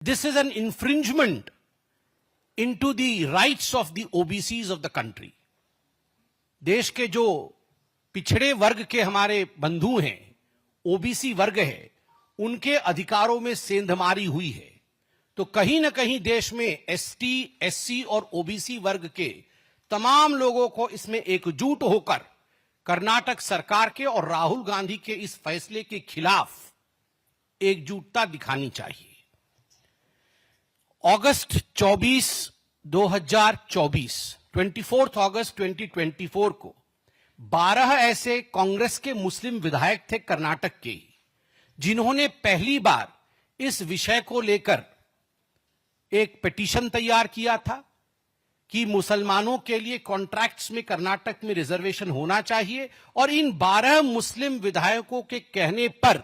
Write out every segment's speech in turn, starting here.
This is an infringement into the rights of the OBCs of the country. देश के जो पिछड़े वर्ग के हमारे बंधु हैं, ओबीसी वर्ग है, उनके अधिकारों में सेंधमारी हुई है। तो कहीं ना कहीं देश में एसटी, एससी और ओबीसी वर्ग के तमाम लोगों को इसमें एकजुट होकर कर्नाटक सरकार के और राहुल गांधी के इस फैसले के खिलाफ एकजुटता दिखानी चाहिए। अगस्त 24, 2024, 24 अगस्त 2024 को 12 ऐसे कांग्रेस के मुस्लिम विधायक थे कर्नाटक के, जिन्होंने पहली बार इस विषय को लेकर एक पिटीशन तैयार किया था कि मुसलमानों के लिए कॉन्ट्रैक्ट्स में कर्नाटक में रिजर्वेशन होना चाहिए। और इन 12 मुस्लिम विधायकों के कहने पर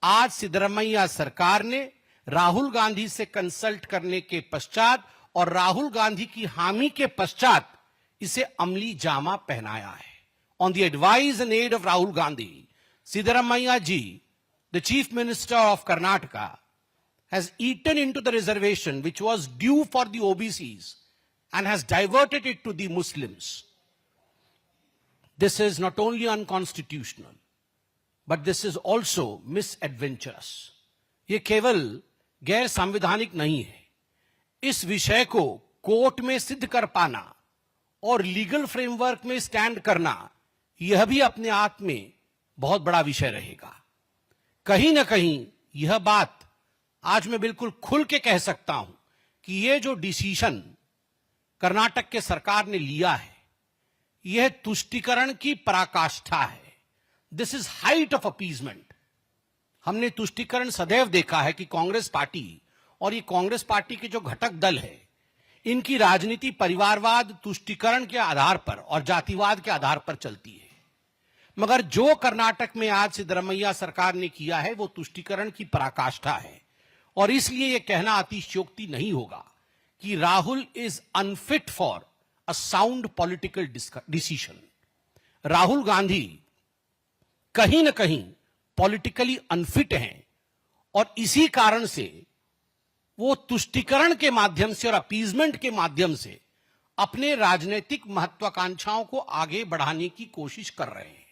आज सिद्धरमैया सरकार ने राहुल गांधी से कंसल्ट करने के पश्चात और राहुल गांधी की हामी के पश्चात इसे अमली जामा पहनाया है। On the advice and aid of Rahul Gandhi, Siddaramaiah ji, the chief minister of Karnataka, has eaten into the reservation which was due for the OBCs and has diverted it to the Muslims. This is not only unconstitutional, but this is also misadventurous. ये केवल गैर संवैधानिक नहीं है। इस विषय को court में सिद्ध कर पाना और लीगल फ्रेमवर्क में स्टैंड करना, यह भी अपने आप में बहुत बड़ा विषय रहेगा। कहीं ना कहीं यह बात आज मैं बिल्कुल खुल के कह सकता हूं कि यह जो डिसीजन कर्नाटक के सरकार ने लिया है, यह तुष्टीकरण की पराकाष्ठा है। This is height of appeasement. हमने तुष्टीकरण सदैव देखा है कि कांग्रेस पार्टी और ये कांग्रेस पार्टी के जो घटक दल है, इनकी राजनीति परिवारवाद, तुष्टीकरण के आधार पर और जातिवाद के आधार पर चलती है। मगर जो कर्नाटक में आज सिद्धरमैया सरकार ने किया है, वो तुष्टीकरण की पराकाष्ठा है। और इसलिए यह कहना अतिशयोक्ति नहीं होगा कि Rahul is unfit for a sound political decision. Rahul Gandhi कहीं ना कहीं पॉलिटिकली अनफिट हैं और इसी कारण से वो तुष्टीकरण के माध्यम से और अपीजमेंट के माध्यम से अपने राजनीतिक महत्वाकांक्षाओं को आगे बढ़ाने की कोशिश कर रहे हैं।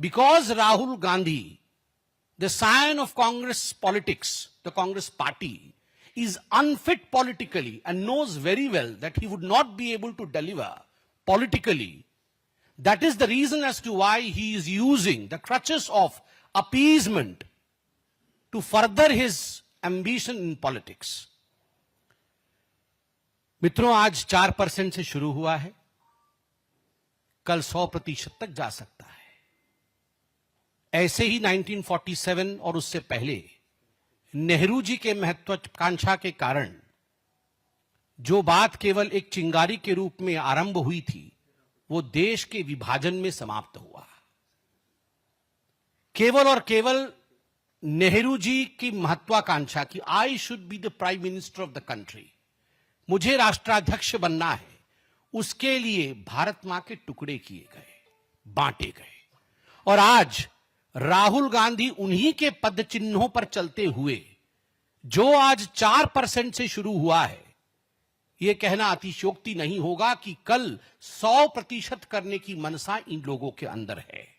Because Rahul Gandhi, the scion of Congress politics, the Congress party, is unfit politically and knows very well that he would not be able to deliver politically. That is the reason as to why he is using the crutches of appeasement to further his ambition in politics. मित्रों, आज 4% से शुरू हुआ है, कल 100% तक जा सकता है। ऐसे ही 1947 और उससे पहले नेहरू जी के महत्वाकांक्षा के कारण जो बात केवल एक चिंगारी के रूप में आरंभ हुई थी, वो देश के विभाजन में समाप्त हुआ। केवल और केवल नेहरू जी की महत्वाकांक्षा की I should be the prime minister of the country, मुझे राष्ट्राध्यक्ष बनना है, उसके लिए भारत मां के टुकड़े किए गए, बांटे गए। और आज राहुल गांधी उन्हीं के पद चिन्हों पर चलते हुए जो आज 4% से शुरू हुआ है, यह कहना अतिशयोक्ति नहीं होगा कि कल 100% करने की मनसा इन लोगों के अंदर है।